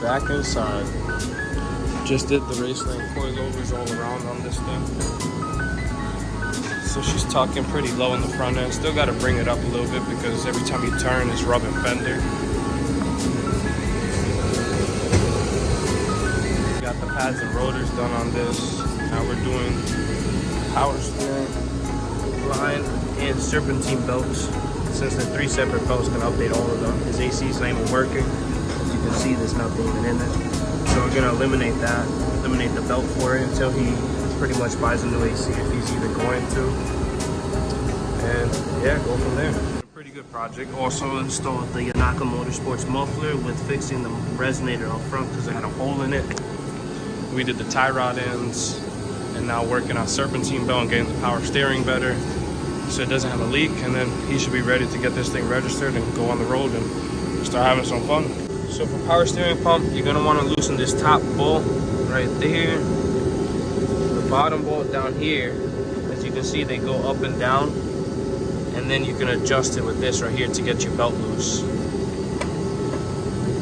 back inside. Just did the Raceland coilovers all around on this thing. So she's tucking pretty low in the front end. Still got to bring it up a little bit because every time you turn it's rubbing fender. Got the pads and rotors done on this. Now we're doing power steering, line, and serpentine belts. Since they're 3 separate belts, gonna update all of them. His AC is not even working. As you can see, there's nothing even in it. So we're gonna eliminate that, eliminate the belt for it until he pretty much buys a new AC if he's even going to. And yeah, go from there. A pretty good project. Also installed the Yonaka motorsports muffler with fixing the resonator up front because it had a hole in it. We did the tie rod ends and now working on serpentine belt and getting the power steering better so it doesn't have a leak, and then he should be ready to get this thing registered and go on the road and start having some fun. So for power steering pump, you're gonna want to loosen this top bolt right there, the bottom bolt down here. As you can see, they go up and down, and then you can adjust it with this right here to get your belt loose,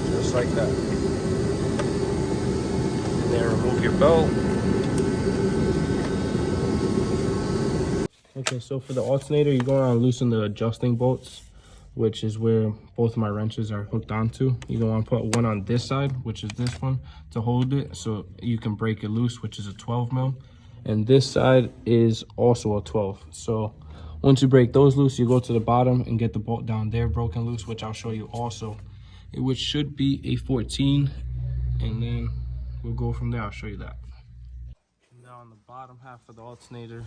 just like that. And then remove your belt. Okay, so for the alternator, you're going to loosen the adjusting bolts, which is where both of my wrenches are hooked onto. You're going to want to put one on this side, which is this one, to hold it so you can break it loose, which is a 12 mil. And this side is also a 12. So once you break those loose, you go to the bottom and get the bolt down there broken loose, which I'll show you also, which should be a 14. And then we'll go from there. I'll show you that. On the bottom half of the alternator,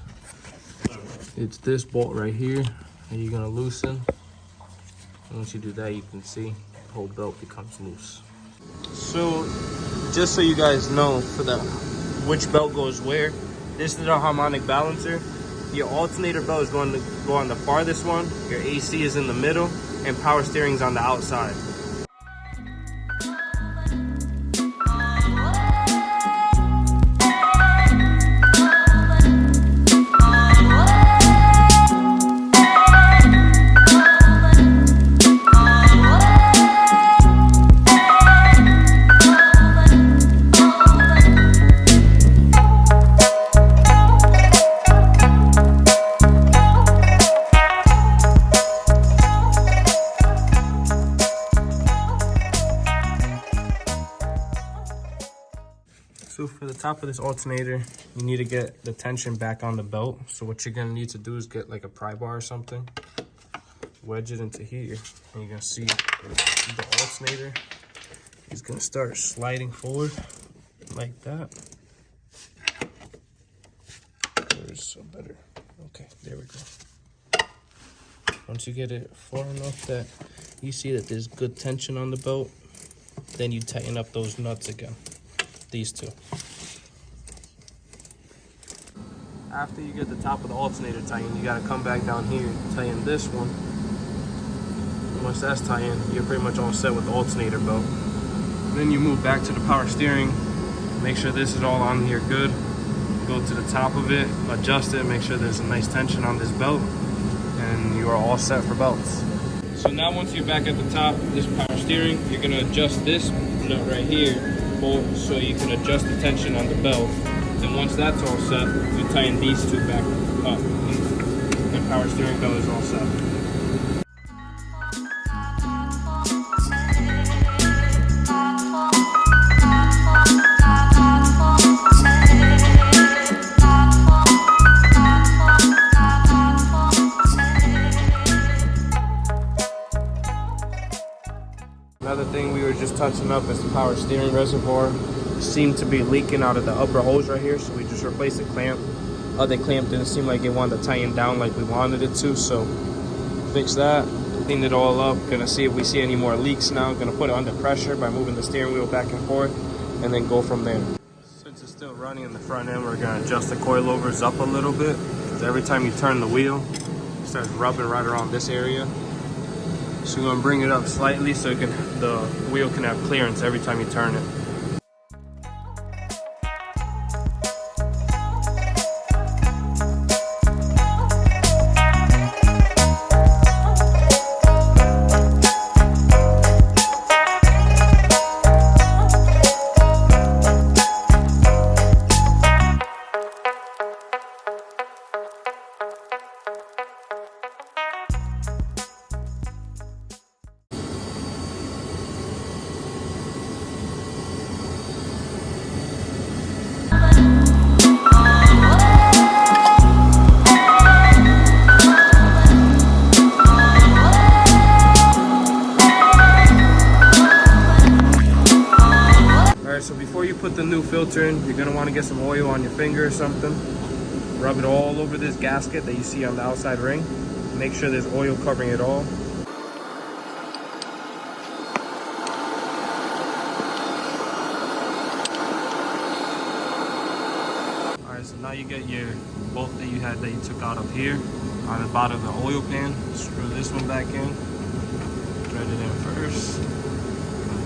it's this bolt right here, and you're gonna loosen. And once you do that, you can see the whole belt becomes loose. So just so you guys know, for the which belt goes where, this is a harmonic balancer. Your alternator belt is going to go on the farthest one, your AC is in the middle, and power steering's on the outside. So for the top of this alternator, you need to get the tension back on the belt. So what you're gonna need to do is get like a pry bar or something, wedge it into here, and you're gonna see the alternator is gonna start sliding forward like that. There's some better. Okay, there we go. Once you get it far enough that you see that there's good tension on the belt, then you tighten up those nuts again. These two. After you get the top of the alternator tightened, you got to come back down here and tighten this one. And once that's tightened, you're pretty much all set with the alternator belt. And then you move back to the power steering, make sure this is all on here good. Go to the top of it, adjust it, make sure there's a nice tension on this belt, and you are all set for belts. So now once you're back at the top, this power steering, you're going to adjust this nut right here so you can adjust the tension on the belt. Then once that's all set, you tighten these two back up, and power steering belt is all set. Another thing we were just touching up is the power steering reservoir. It seemed to be leaking out of the upper hose right here, so we just replaced the clamp. Other clamp didn't seem like it wanted to tighten down like we wanted it to, so fix that, cleaned it all up. Gonna see if we see any more leaks now. Gonna put it under pressure by moving the steering wheel back and forth, and then go from there. Since it's still running in the front end, we're gonna adjust the coilovers up a little bit, because every time you turn the wheel, it starts rubbing right around this area. So we're gonna bring it up slightly so the wheel can have clearance every time you turn it. so before you put the new filter in, you're gonna want to get some oil on your finger or something. Rub it all over this gasket that you see on the outside ring. Make sure there's oil covering it all. Alright, so now you get your bolt that you had that you took out of here on the bottom of the oil pan. Screw this one back in. Thread it in first.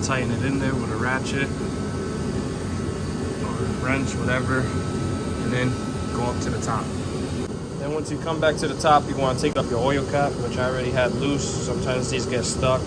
Tighten it in there with a ratchet or a wrench, whatever, and then go up to the top. Then once you come back to the top, you want to take up your oil cap, which I already had loose. Sometimes these get stuck.